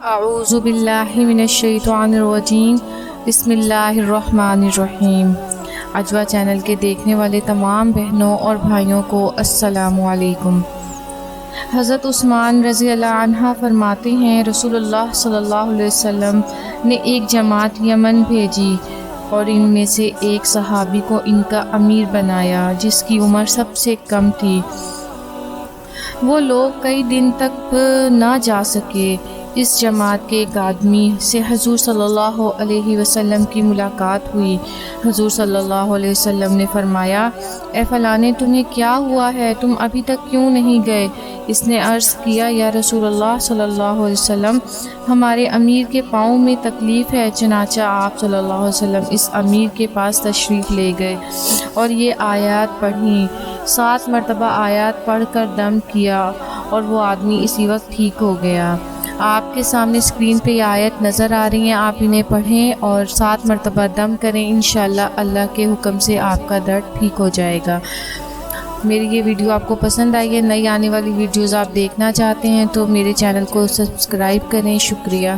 اعوذ باللہ من الشیطان الرجیم بسم اللہ الرحمن الرحیم۔ اجوا چینل کے دیکھنے والے تمام بہنوں اور بھائیوں کو السلام علیکم۔ حضرت عثمان رضی اللہ عنہ فرماتے ہیں رسول اللہ صلی اللہ علیہ وسلم نے ایک جماعت یمن بھیجی اور ان میں سے ایک صحابی کو ان کا امیر بنایا جس کی عمر سب سے کم تھی۔ وہ لوگ کئی دن تک نہ جا سکے۔ اس جماعت کے ایک آدمی سے حضور صلی اللہ علیہ وسلم کی ملاقات ہوئی۔ حضور صلی اللہ علیہ وسلم نے فرمایا، اے فلانے تمہیں کیا ہوا ہے؟ تم ابھی تک کیوں نہیں گئے؟ اس نے عرض کیا، یا رسول اللہ صلی اللہ علیہ وسلم، ہمارے امیر کے پاؤں میں تکلیف ہے۔ چنانچہ آپ صلی اللہ علیہ وسلم اس امیر کے پاس تشریف لے گئے اور یہ آیات پڑھیں۔ 7 مرتبہ آیات پڑھ کر دم کیا اور وہ آدمی اسی وقت ٹھیک ہو گیا۔ آپ کے سامنے اسکرین پہ یہ آیت نظر آ رہی ہیں، آپ انہیں پڑھیں اور 7 مرتبہ دم کریں۔ انشاءاللہ اللہ کے حکم سے آپ کا درد ٹھیک ہو جائے گا۔ میری یہ ویڈیو آپ کو پسند آئی ہے، نئی آنے والی ویڈیوز آپ دیکھنا چاہتے ہیں تو میرے چینل کو سبسکرائب کریں۔ شکریہ۔